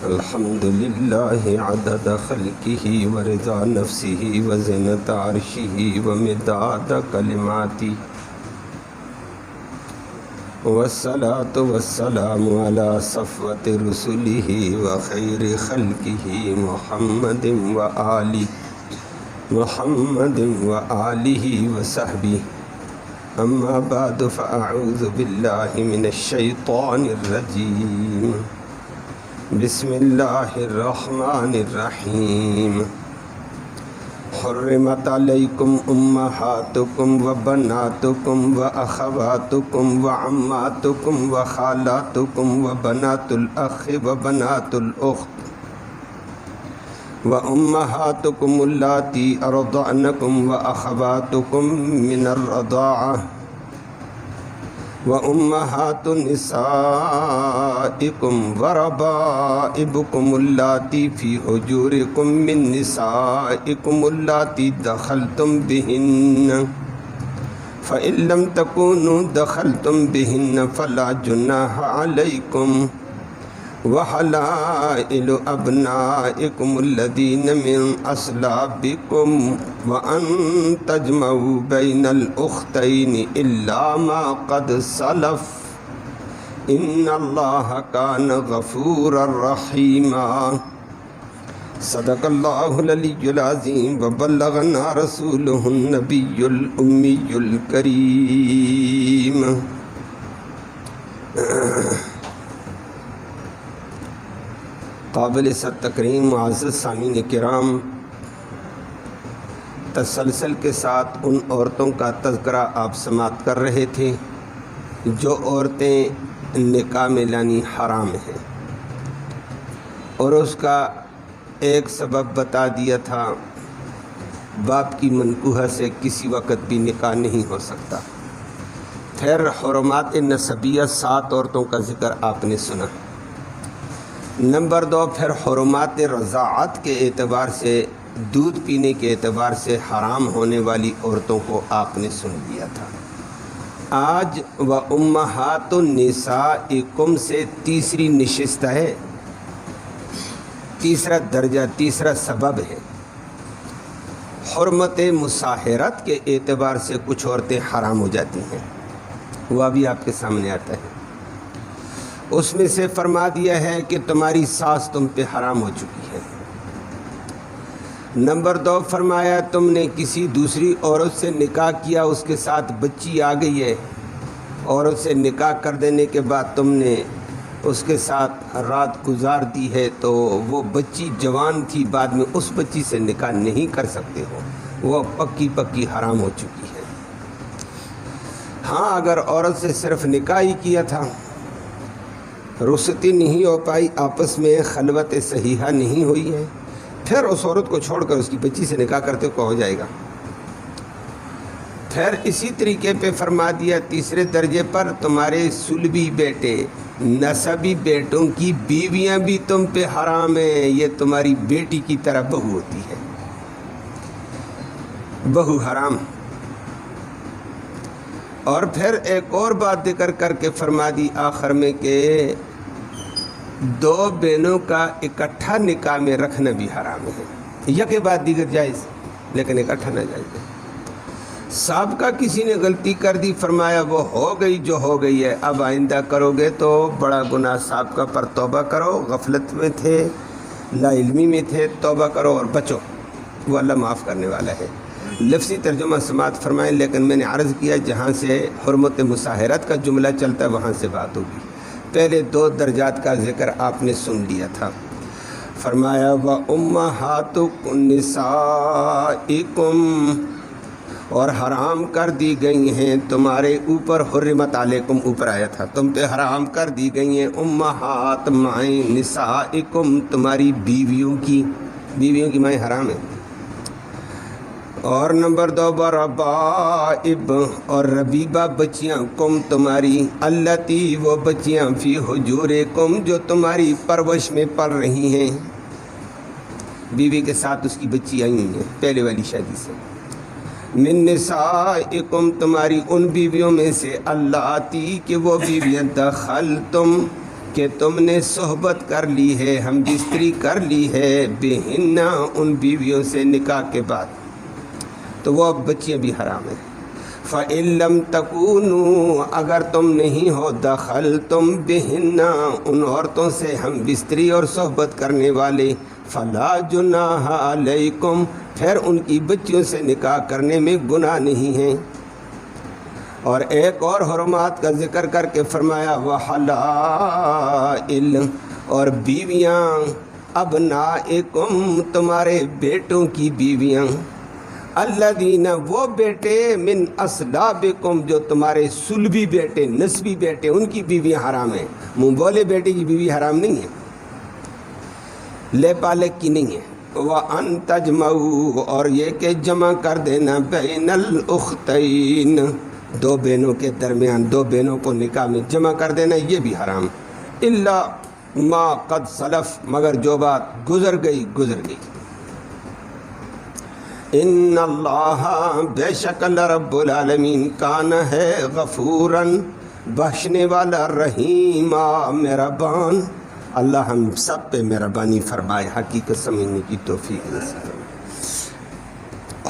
الحمد لله عدد خلقه ورضا نفسه وزنة عرشه ومداد كلماته والصلاة والسلام على صفوة رسله وخير خلقه محمد وآله وصحبه. أما بعد فأعوذ بالله من الشيطان الرجيم. بسم الله الرحمن الرحيم. حرمت عليكم أمهاتكم وبناتكم وأخواتكم وعماتكم وخالاتكم وبنات الأخ وبنات الأخت وأمهاتكم اللاتي أرضعنكم وأخواتكم من الرضاعة وأمهات نسائكم وربائبكم اللاتي في حجوركم من نسائكم اللاتي دخلتم بهن فإن لم تكونوا دخلتم بهن فلا جناح عليكم وحلائل أبنائكم الذين من أصلابكم وأن تجمعوا بين الأختين إلا ما قد سلف إن الله كان غفورا رحيما. صدق الله العلي العظيم وبلغنا رسوله النبي الأمي الكريم. قابل تکریم معزز سامعین کرام، تسلسل کے ساتھ ان عورتوں کا تذکرہ آپ سماعت کر رہے تھے جو عورتیں نکاح میں لانی حرام ہیں، اور اس کا ایک سبب بتا دیا تھا، باپ کی منکوحہ سے کسی وقت بھی نکاح نہیں ہو سکتا. پھر حرمات نسبیہ 7 عورتوں کا ذکر آپ نے سنا. نمبر 2، پھر حرمات رضاعت کے اعتبار سے، دودھ پینے کے اعتبار سے حرام ہونے والی عورتوں کو آپ نے سن لیا تھا. آج وَأُمَّهَاتُ نِسَائِكُمْ سے تیسری نشست ہے، تیسرا درجہ، تیسرا سبب ہے. حرمت مصاہرت کے اعتبار سے کچھ عورتیں حرام ہو جاتی ہیں، وہ ابھی آپ کے سامنے آتا ہے. اس میں سے فرما دیا ہے کہ تمہاری ساس تم پہ حرام ہو چکی ہے. نمبر 2 فرمایا تم نے کسی دوسری عورت سے نکاح کیا، اس کے ساتھ بچی آ گئی ہے، عورت سے نکاح کر دینے کے بعد تم نے اس کے ساتھ رات گزار دی ہے، تو وہ بچی جوان تھی، بعد میں اس بچی سے نکاح نہیں کر سکتے ہو، وہ پکی حرام ہو چکی ہے. ہاں، اگر عورت سے صرف نکاح ہی کیا تھا، رخصتی نہیں ہو پائی، آپس میں خلوت صحیحہ نہیں ہوئی ہے، پھر اس عورت کو چھوڑ کر اس کی بچی سے نکاح کرتے کو ہو جائے گا. پھر اسی طریقے پہ فرما دیا تیسرے درجے پر تمہارے سلبی بیٹے، نسبی بیٹوں کی بیویاں بھی تم پہ حرام ہیں، یہ تمہاری بیٹی کی طرح بہو ہوتی ہے، بہو حرام. اور پھر ایک اور بات ذکر کر کے فرما دی آخر میں کہ 2 بہنوں کا اکٹھا نکاح میں رکھنا بھی حرام ہے. یکے بعد دیگر جائز، لیکن اکٹھا نہ جائز. سابقہ کسی نے غلطی کر دی، فرمایا وہ ہو گئی جو ہو گئی ہے، اب آئندہ کرو گے تو بڑا گناہ. سابقہ پر توبہ کرو، غفلت میں تھے، لا علمی میں تھے، توبہ کرو اور بچو، وہ اللہ معاف کرنے والا ہے. لفظی ترجمہ سماعت فرمائیں، لیکن میں نے عرض کیا جہاں سے حرمت مصاہرت کا جملہ چلتا ہے وہاں سے بات ہوگی. پہلے 2 درجات کا ذکر آپ نے سن لیا تھا. فرمایا وَأُمَّهَاتُ نِسَائِكُمْ، اور حرام کر دی گئی ہیں تمہارے اوپر، حرمت علیکم اوپر آیا تھا، تم پہ حرام کر دی گئی ہیں امہات مائیں، نسائکم تمہاری بیویوں کی مائیں حرام ہیں. اور نمبر 2 ربائب، اور ربیبہ بچیاں، کم تمہاری، اللتی وہ بچیاں، فی حجورکم جو تمہاری پرورش میں پل رہی ہیں. بیوی کے ساتھ اس کی بچی آئی ہوئی ہیں پہلے والی شادی سے. من نسائکم تمہاری ان بیویوں میں سے، اللاتی کہ وہ بیویاں، دخلتم کہ تم نے صحبت کر لی ہے، ہم بستری کر لی ہے، بہن ان بیویوں سے نکاح کے بعد، تو وہ اب بچیاں بھی حرام ہیں۔ فَإِن لَمْ تَكُونُوا اگر تم نہیں ہو دخل تم بہن ان عورتوں سے ہم بستری اور صحبت کرنے والے، فَلَا جُنَاحَ عَلَيْكُمْ پھر ان کی بچیوں سے نکاح کرنے میں گناہ نہیں ہیں۔ اور ایک اور حرمات کا ذکر کر کے فرمایا وَحَلَائِلْ اور بیویاں، ابنائکم تمہارے بیٹوں کی بیویاں، الذین وہ بیٹے من اصلابکم جو تمہارے صلبی بیٹے نسبی بیٹے ان کی بیویاں حرام ہیں۔ منہ بولے بیٹے کی بیوی حرام نہیں ہے، لے پالک کی نہیں ہے۔ وَأَن تَجْمَعُوا اور یہ کہ جمع کر دینا بین الاختین دو بہنوں کے درمیان، دو بہنوں کو نکاح میں جمع کر دینا یہ بھی حرام، الا ما قد سلف مگر جو بات گزر گئی گزر گئی۔ ان اللہ بے شک اللہ رب العالمین کان ہے غفوراً بخشنے والا، رحیما مہربان۔ اللہ ہم سب پہ مہربانی فرمائے، حقیقت سمجھنے کی توفیق نصیب فرمائے۔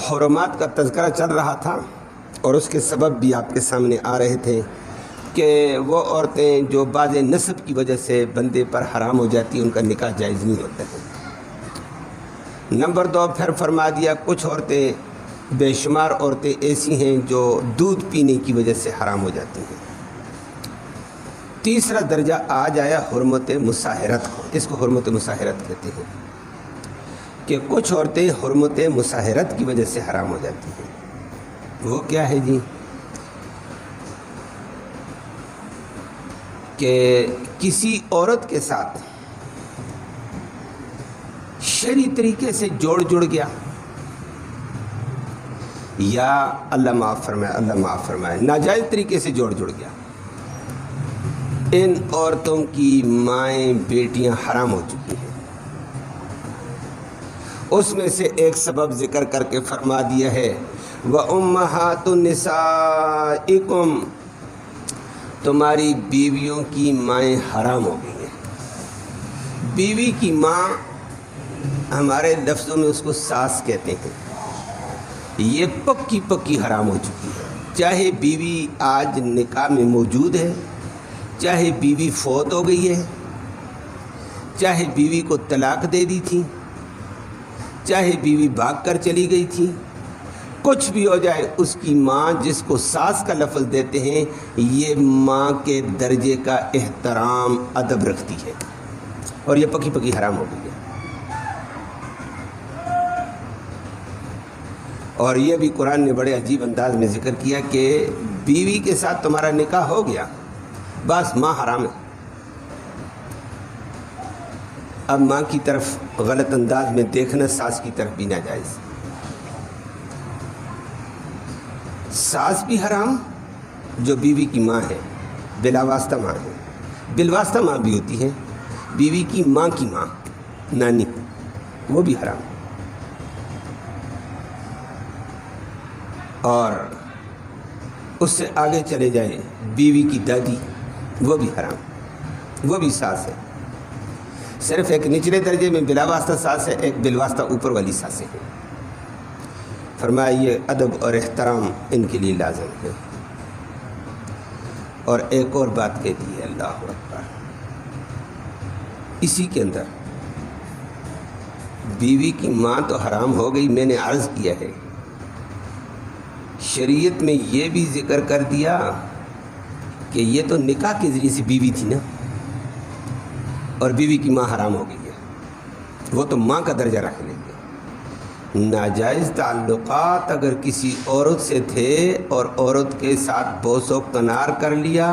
حرمات کا تذکرہ چل رہا تھا اور اس کے سبب بھی آپ کے سامنے آ رہے تھے کہ وہ عورتیں جو بعض نسب کی وجہ سے بندے پر حرام ہو جاتی ہیں ان کا نکاح جائز نہیں ہوتا ہے۔ نمبر 2 پھر فرما دیا کچھ عورتیں، بے شمار عورتیں ایسی ہیں جو دودھ پینے کی وجہ سے حرام ہو جاتی ہیں۔ تیسرا درجہ آ جایا حرمت مساہرت کو، اس کو حرمت مساہرت کہتے ہیں کہ کچھ عورتیں حرمت مساہرت کی وجہ سے حرام ہو جاتی ہیں۔ وہ کیا ہے جی؟ کہ کسی عورت کے ساتھ شرعی طریقے سے جوڑ گیا، یا اللہ معاف فرمائے ناجائز طریقے سے جوڑ گیا، ان عورتوں کی مائیں بیٹیاں حرام ہو چکی ہیں۔ اس میں سے ایک سبب ذکر کر کے فرما دیا ہے وَأُمَّهَاتُ نِسَائِكُمْ تمہاری بیویوں کی مائیں حرام ہو گئی ہیں۔ بیوی کی ماں ہمارے لفظوں میں اس کو ساس کہتے ہیں، یہ پکی حرام ہو چکی ہے، چاہے بیوی آج نکاح میں موجود ہے، چاہے بیوی فوت ہو گئی ہے، چاہے بیوی کو طلاق دے دی تھی، چاہے بیوی بھاگ کر چلی گئی تھی، کچھ بھی ہو جائے اس کی ماں جس کو ساس کا لفظ دیتے ہیں یہ ماں کے درجے کا احترام ادب رکھتی ہے اور یہ پکی حرام ہو گئی ہے۔ اور یہ بھی قرآن نے بڑے عجیب انداز میں ذکر کیا کہ بیوی کے ساتھ تمہارا نکاح ہو گیا بس ماں حرام ہے۔ اب ماں کی طرف غلط انداز میں دیکھنا ساس کی طرف بھی ناجائز، ساس بھی حرام جو بیوی کی ماں ہے، بلا واسطہ ماں ہے، بالواسطہ ماں بھی ہوتی ہے، بیوی کی ماں نانی وہ بھی حرام، اور اس سے آگے چلے جائیں بیوی کی دادی وہ بھی حرام، وہ بھی ساس ہے، صرف ایک نچلے درجے میں بلا واسطہ ساس ہے، ایک بالواسطہ اوپر والی ساسیں ہیں۔ فرمایا یہ ادب اور احترام ان کے لیے لازم ہے۔ اور ایک اور بات کہتی ہے اللہ اکبر، اسی کے اندر بیوی کی ماں تو حرام ہو گئی، میں نے عرض کیا ہے شریعت میں یہ بھی ذکر کر دیا کہ یہ تو نکاح کے ذریعے سے بیوی تھی نا، اور بیوی کی ماں حرام ہو گئی ہے، وہ تو ماں کا درجہ رکھ لیں گے۔ ناجائز تعلقات اگر کسی عورت سے تھے اور عورت کے ساتھ بوس و کنار کر لیا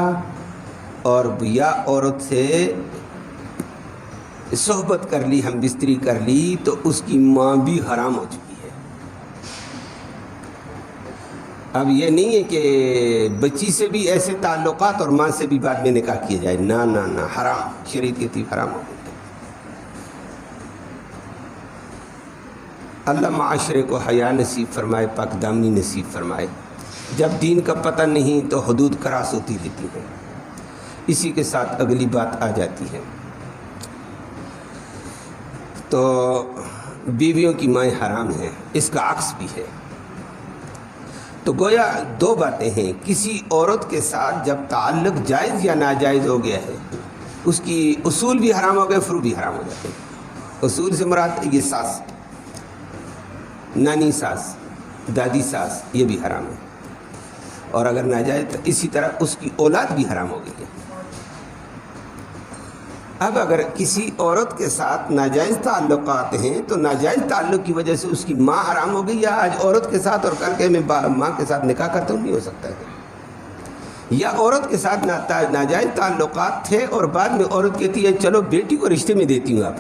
اور یا عورت سے صحبت کر لی، ہم بستری کر لی، تو اس کی ماں بھی حرام ہو چکی ہے۔ اب یہ نہیں ہے کہ بچی سے بھی ایسے تعلقات اور ماں سے بھی بعد میں نکاح کیا جائے، نہ نہ نہ، حرام، شریعت کی تھی حرام ہو گئی۔ اللہ معاشرے کو حیا نصیب فرمائے، پاک دامنی نصیب فرمائے۔ جب دین کا پتہ نہیں تو حدود کراس ہوتی رہتی ہیں، اسی کے ساتھ اگلی بات آ جاتی ہے، تو بیویوں کی مائیں حرام ہیں، اس کا عکس بھی ہے۔ تو گویا دو باتیں ہیں، کسی عورت کے ساتھ جب تعلق جائز یا ناجائز ہو گیا ہے، اس کی اصول بھی حرام ہو گئے، فروع بھی حرام ہو جاتے ہیں۔ اصول سے مراد یہ ساس، نانی ساس، دادی ساس، یہ بھی حرام ہے، اور اگر ناجائز تو اسی طرح اس کی اولاد بھی حرام ہو گئی ہے۔ اب اگر کسی عورت کے ساتھ ناجائز تعلقات ہیں تو ناجائز تعلق کی وجہ سے اس کی ماں حرام ہو گئی، یا آج عورت کے ساتھ اور کل کے میں ماں کے ساتھ نکاح کرتا ہوں، نہیں ہو سکتا ہے۔ یا عورت کے ساتھ ناجائز تعلقات تھے اور بعد میں عورت کہتی ہے چلو بیٹی کو رشتے میں دیتی ہوں آپ،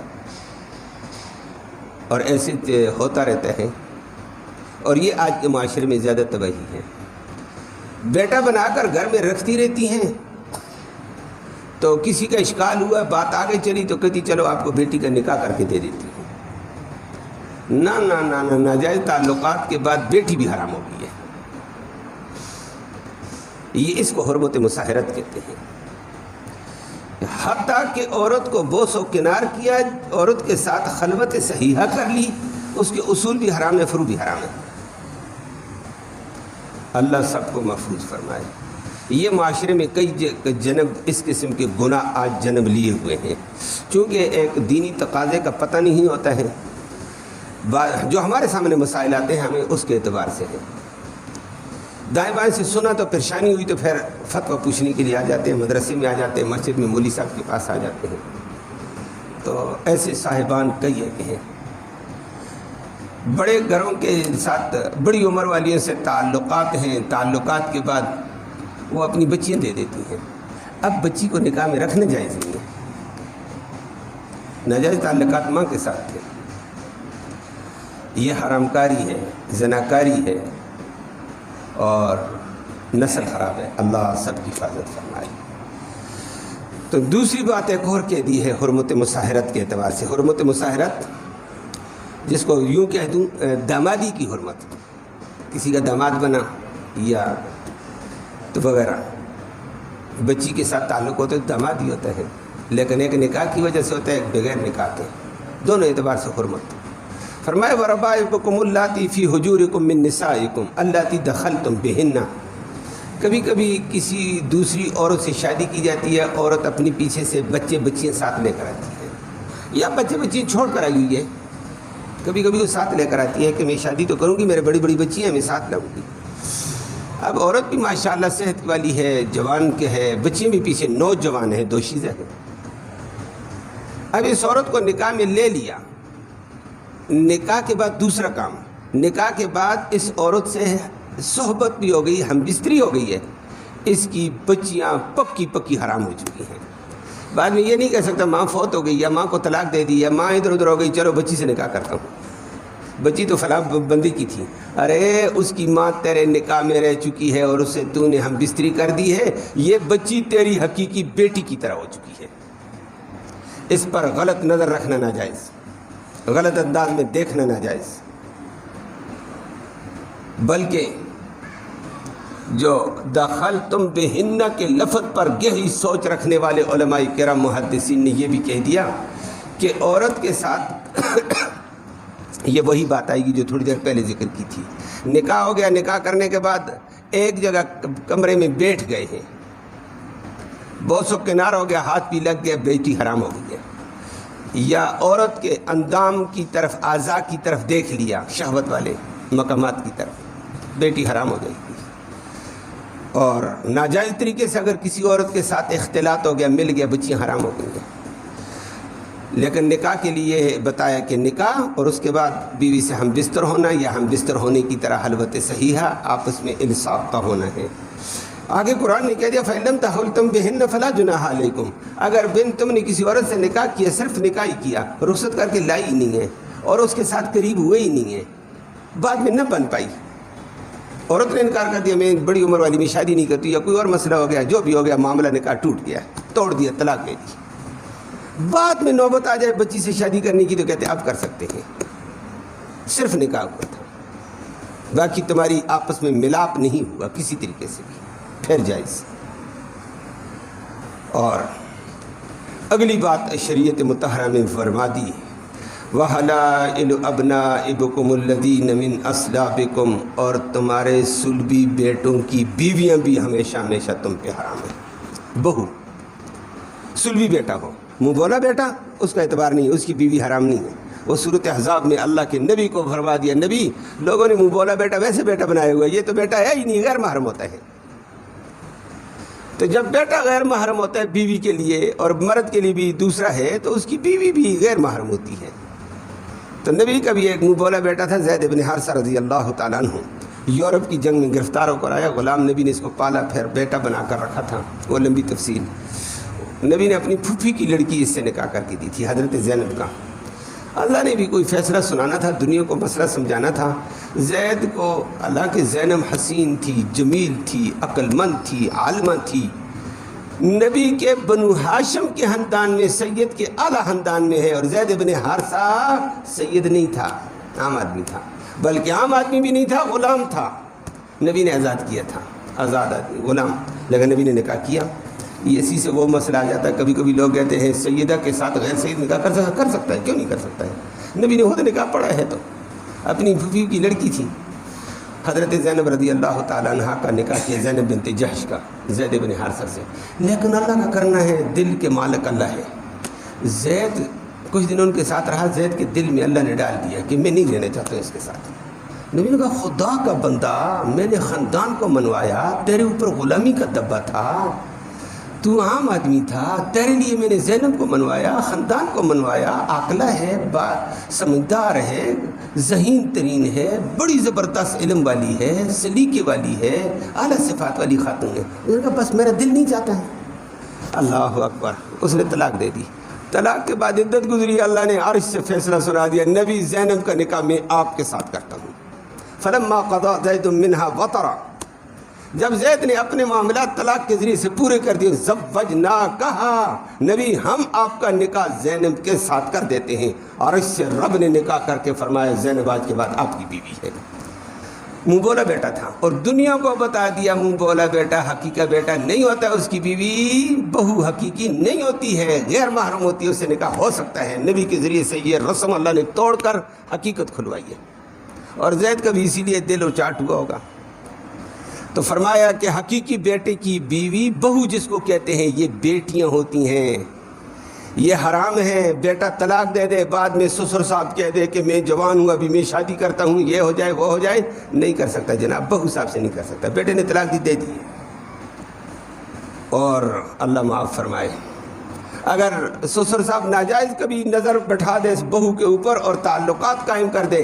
اور ایسے ہوتا رہتا ہے، اور یہ آج کے معاشرے میں زیادہ تباہی ہے۔ بیٹا بنا کر گھر میں رکھتی رہتی ہیں، تو کسی کا اشکال ہوا، بات آگے چلی تو کہتی چلو آپ کو بیٹی کا نکاح کر کے دے دیتی ہوں۔ نہ نہ نہ نہ، ناجائز تعلقات کے بعد بیٹی بھی حرام ہو گئی ہے۔ یہ اس کو حرمت مصاہرت کہتے ہیں۔ حتیٰ کہ عورت کو بوس و کنار کیا، عورت کے ساتھ خلوت صحیحہ کر لی، اس کے اصول بھی حرام ہے، فروع بھی حرام ہے۔ اللہ سب کو محفوظ فرمائے۔ یہ معاشرے میں کئی جنب اس قسم کے گناہ آج جنم لیے ہوئے ہیں، چونکہ ایک دینی تقاضے کا پتہ نہیں ہوتا ہے۔ جو ہمارے سامنے مسائل آتے ہیں ہمیں اس کے اعتبار سے ہے، دائیں بائیں سے سنا تو پریشانی ہوئی تو پھر فتویٰ پوچھنے کے لیے آ جاتے ہیں، مدرسے میں آ جاتے ہیں، مسجد میں مولوی صاحب کے پاس آ جاتے ہیں۔ تو ایسے صاحبان کئی ہیں، بڑے گھروں کے ساتھ بڑی عمر والیوں سے تعلقات ہیں، تعلقات کے بعد وہ اپنی بچیاں دے دیتی ہیں۔ اب بچی کو نکاح میں رکھنا جائز نہیں ہے، ناجائز تعلقات ماں کے ساتھ تھے، یہ حرام کاری ہے، زناکاری ہے، اور نسل خراب ہے۔ اللہ سب کی حفاظت فرمائے۔ تو دوسری بات ایک اور کہہ دی ہے حرمت مصاہرت کے اعتبار سے۔ حرمت مصاہرت جس کو یوں کہہ دوں دامادی کی حرمت، کسی کا داماد بنا یا تو وغیرہ، بچی کے ساتھ تعلق ہوتا ہے تو داماد ہی ہوتا ہے، لیکن ایک نکاح کی وجہ سے ہوتا ہے، ایک بغیر نکاح کے، دونوں اعتبار سے حرمت۔ فرمائے وَرَبَائِبُكُمُ اللَّاتِي فِي حُجُورِكُم مِّن نِّسَائِكُمْ اللَّاتِي دَخَلْتُم بِهِنَّ۔ کبھی کبھی کسی دوسری عورت سے شادی کی جاتی ہے، عورت اپنی پیچھے سے بچیاں ساتھ لے کر آتی ہے، یا بچیاں چھوڑ کر آئی ہوئی ہے، کبھی کبھی وہ ساتھ لے کر آتی ہے کہ میں شادی تو کروں گی، میرے بڑی بڑی بچیاں ہیں، میں ساتھ لاؤں گی۔ اب عورت بھی ماشاءاللہ صحت والی ہے، جوان کے ہے، بچیاں بھی پیچھے نوجوان ہیں، دوشیزہ ہیں۔ اب اس عورت کو نکاح میں لے لیا، نکاح کے بعد دوسرا کام، نکاح کے بعد اس عورت سے صحبت بھی ہو گئی، ہم بستری ہو گئی ہے، اس کی بچیاں پکی حرام ہو چکی ہیں۔ بعد میں یہ نہیں کہہ سکتا ماں فوت ہو گئی یا ماں کو طلاق دے دی یا ماں ادھر ادھر ہو گئی، چلو بچی سے نکاح کرتا ہوں، بچی تو فلاں بندی کی تھی، ارے اس کی ماں تیرے نکاح میں رہ چکی ہے اور اسے تو نے ہم بستری کر دی ہے، یہ بچی تیری حقیقی بیٹی کی طرح ہو چکی ہے۔ اس پر غلط نظر رکھنا ناجائز، غلط انداز میں دیکھنا ناجائز، بلکہ جو دخلتم بہن کے لفظ پر گہری سوچ رکھنے والے علماء کرام محدثین نے یہ بھی کہہ دیا کہ عورت کے ساتھ یہ وہی بات آئے گی جو تھوڑی دیر پہلے ذکر کی تھی، نکاح ہو گیا، نکاح کرنے کے بعد ایک جگہ کمرے میں بیٹھ گئے ہیں، بوس و کنار ہو گیا، ہاتھ بھی لگ گیا، بیٹی حرام ہو گئی ہے، یا عورت کے اندام کی طرف، اعضاء کی طرف دیکھ لیا، شہوت والے مقامات کی طرف، بیٹی حرام ہو گئی۔ اور ناجائز طریقے سے اگر کسی عورت کے ساتھ اختلاط ہو گیا، مل گیا، بچیاں حرام ہو گئی ہیں۔ لیکن نکاح کے لیے بتایا کہ نکاح اور اس کے بعد بیوی سے ہم بستر ہونا، یا ہم بستر ہونے کی طرح حلوت صحیحہ، آپس میں انصاف کا ہونا ہے۔ آگے قرآن نے کہہ دیا فَإِن تَحُلْتُمْ بِهِنَّ فَلَا جُنَاحَ عَلَيْكُمْ، اگر بن تم نے کسی عورت سے نکاح کیا، صرف نکاح ہی کیا، رخصت کر کے لائی ہی نہیں ہے اور اس کے ساتھ قریب ہوئے ہی نہیں ہے، بعد میں نہ بن پائی، عورت نے انکار کر دیا میں بڑی عمر والی میں شادی نہیں کرتی، یا کوئی اور مسئلہ ہو گیا، جو بھی ہو گیا، معاملہ نکاح ٹوٹ گیا، توڑ دیا، طلاق دے دی، بعد میں نوبت آ جائے بچی سے شادی کرنے کی تو کہتے اب کر سکتے ہیں، صرف نکاح ہوا تھا، باقی تمہاری آپس میں ملاپ نہیں ہوا کسی طریقے سے بھی، پھر جائز۔ اور اگلی بات شریعت مطہرہ میں فرما دی وَحَلَائِلُ أَبْنَائِكُمُ الَّذِينَ مِنْ أَصْلَابِكُمْ، اور تمہارے صلبی بیٹوں کی بیویاں بھی ہمیشہ ہمیشہ تم پہ حرام ہیں۔ بہو صلبی بیٹا ہو، منہ بولا بیٹا، اس کا اعتبار نہیں، اس کی بیوی حرام نہیں ہے۔ وہ صورت احزاب میں اللہ کے نبی کو فرما دیا، نبی لوگوں نے منہ بولا بیٹا ویسے بیٹا بنایا ہوا ہے، یہ تو بیٹا ہے ہی نہیں، غیر محرم ہوتا ہے۔ تو جب بیٹا غیر محرم ہوتا ہے بیوی کے لیے، اور مرد کے لیے بھی دوسرا ہے، تو اس کی بیوی بھی غیر محرم ہوتی ہے۔ تو نبی کا بھی ایک منہ بولا بیٹا تھا زید بن حارثہ رضی اللہ تعالیٰ عنہ، یورپ کی جنگ میں گرفتار ہو کر آیا، غلام نبی نے اس کو پالا پھر بیٹا بنا کر رکھا تھا، وہ لمبی تفصیل۔ نبی نے اپنی پھوپھی کی لڑکی اس سے نکاح کر کے دی تھی، حضرت زینب کا۔ اللہ نے بھی کوئی فیصلہ سنانا تھا، دنیا کو مسئلہ سمجھانا تھا۔ زید کو اللہ کے زینب حسین تھی، جمیل تھی، عقل مند تھی، عالمہ تھی، نبی کے بنو ہاشم کے خاندان میں سید کے اعلیٰ خاندان میں ہے، اور زید بن حارثہ سید نہیں تھا، عام آدمی تھا، بلکہ عام آدمی بھی نہیں تھا، غلام تھا۔ نبی نے آزاد کیا تھا، آزاد آدمی غلام، لیکن نبی نے نکاح کیا۔ یہ اسی سے وہ مسئلہ آ جاتا ہے، کبھی کبھی لوگ کہتے ہیں سیدہ کے ساتھ غیر سید نکاح کر سکتا ہے، کیوں نہیں کر سکتا ہے؟ نبی نے خود نکاح پڑھا ہے، تو اپنی پھوپھی کی لڑکی تھی حضرت زینب رضی اللہ تعالیٰ عنہ کا نکاح کیا، زینب بنت جحش کا، زید بن حارثہ سے۔ لیکن اللہ کا کرنا ہے، دل کے مالک اللہ ہے۔ زید کچھ دن ان کے ساتھ رہا، زید کے دل میں اللہ نے ڈال دیا کہ میں نہیں رہنا چاہتا ہوں اس کے ساتھ۔ نبی نے کہا خدا کا بندہ، میں نے خاندان کو منوایا، تیرے اوپر غلامی کا دبا تھا، تو عام آدمی تھا، تیرے لیے میں نے زینب کو منوایا، خاندان کو منوایا، عاقلہ ہے، سمجھدار ہے، ذہین ترین ہے، بڑی زبردست علم والی ہے، سلیقے والی ہے، اعلیٰ صفات والی خاتون ہے۔ انہوں نے کہا بس میرا دل نہیں چاہتا ہے۔ اللہ اکبر، اس نے طلاق دے دی۔ طلاق کے بعد عدت گزری، اللہ نے عرش سے فیصلہ سنا دیا، نبی زینب کا نکاح میں آپ کے ساتھ کرتا ہوں۔ فلما قضى زید منها وطرا، جب زید نے اپنے معاملات طلاق کے ذریعے سے پورے کر دیے، زوجناکہا، نبی ہم آپ کا نکاح زینب کے ساتھ کر دیتے ہیں، اور اس سے رب نے نکاح کر کے فرمایا زینب آج کے بعد آپ کی بیوی ہے۔ منہ بولا بیٹا تھا، اور دنیا کو بتا دیا منہ بولا بیٹا حقیقی بیٹا نہیں ہوتا، اس کی بیوی بہو حقیقی نہیں ہوتی ہے، غیر محرم ہوتی ہے، اس سے نکاح ہو سکتا ہے۔ نبی کے ذریعے سے یہ رسم اللہ نے توڑ کر حقیقت کھلوائی ہے، اور زید کا بھی اسی لیے دل اچاٹ ہوا ہوگا۔ تو فرمایا کہ حقیقی بیٹے کی بیوی بہو جس کو کہتے ہیں، یہ بیٹیاں ہوتی ہیں، یہ حرام ہے۔ بیٹا طلاق دے دے، بعد میں سسر صاحب کہہ دے کہ میں جوان ہوں، ابھی میں شادی کرتا ہوں، یہ ہو جائے وہ ہو جائے، نہیں کر سکتا جناب، بہو صاحب سے نہیں کر سکتا۔ بیٹے نے طلاق دی، دے دی، اور اللہ معاف فرمائے۔ اگر سسر صاحب ناجائز کبھی نظر بٹھا دے اس بہو کے اوپر اور تعلقات قائم کر دے،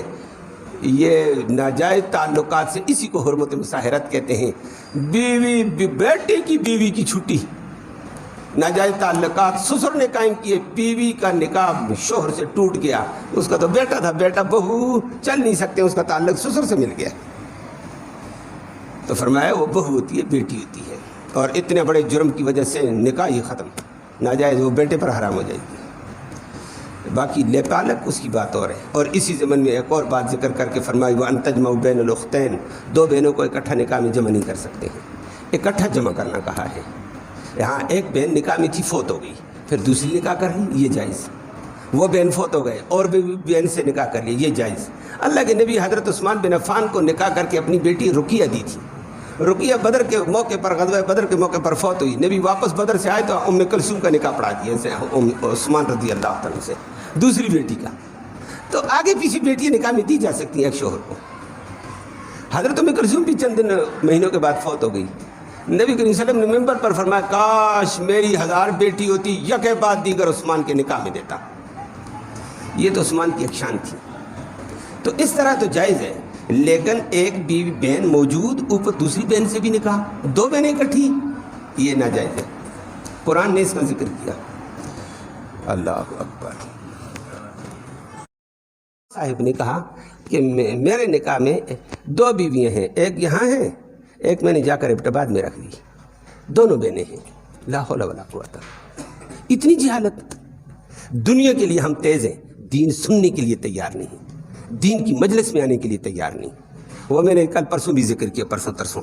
یہ ناجائز تعلقات سے اسی کو حرمت مساہرت کہتے ہیں۔ بیوی بیٹے کی بیوی کی چھٹی، ناجائز تعلقات سسر نے قائم کیے، بیوی کا نکاح شوہر سے ٹوٹ گیا، اس کا تو بیٹا تھا، بیٹا بہو چل نہیں سکتے، اس کا تعلق سسر سے مل گیا، تو فرمایا وہ بہو ہوتی ہے، بیٹی ہوتی ہے، اور اتنے بڑے جرم کی وجہ سے نکاح ہی ختم، ناجائز وہ بیٹے پر حرام ہو جائے گی۔ باقی لے پالک اس کی بات اور ہے۔ اور اسی زمن میں ایک اور بات ذکر کر کے فرمائی وَأَن تَجْمَعُوا بَيْنَ الْأُخْتَيْنِ، دو بہنوں کو اکٹھا نکاح میں جمع نہیں کر سکتے ہیں، اکٹھا جمع کرنا کہا ہے۔ یہاں ایک بہن نکاح میں تھی، فوت ہو گئی، پھر دوسری نکاح کر لی، یہ جائز۔ وہ بہن فوت ہو گئے اور بھی بہن سے نکاح کر لی، یہ جائز۔ اللہ کے نبی حضرت عثمان بن عفان کو نکاح کر کے اپنی بیٹی رقیہ دی تھی۔ رقیہ بدر کے موقع پر، غزوہ بدر کے موقع پر فوت ہوئی، نبی واپس بدر سے آئے تو ام کلثوم کا نکاح پڑھا دیا عثمان رضی اللہ عنہ سے، دوسری بیٹی کا۔ تو آگے پیچھے بیٹیاں نکاح میں دی جا سکتی ہیں ایک شوہر کو۔ حضرت ام کلثوم بھی چند مہینوں کے بعد فوت ہو گئی، نبی کریم صلی اللہ علیہ وسلم نے منبر پر فرمایا کاش میری 1000 بیٹی ہوتی، یکے بعد دیگر عثمان کے نکاح میں دیتا۔ یہ تو عثمان کی ایک شان تھی۔ تو اس طرح تو جائز ہے، لیکن ایک بیوی بہن موجود، اوپر دوسری بہن سے بھی نکاح، دو بہنیں اکٹھی، یہ ناجائز ہے۔ قرآن نے اس کا ذکر کیا۔ اللہ اکبر۔ صاحب نے کہا کہ میرے نکاح میں 2 بیویاں ہیں، ایک یہاں ہیں، ایک میں نے جا کر ابٹباد میں رکھ لی، دونوں بہنیں ہیں۔ لا حول ولا قوت۔ اتنی جہالت۔ دنیا کے لیے ہم تیز ہیں، دین سننے کے لیے تیار نہیں، دین کی مجلس میں آنے کے لیے تیار نہیں۔ وہ میں نے کل پرسوں بھی ذکر کیا، پرسوں ترسوں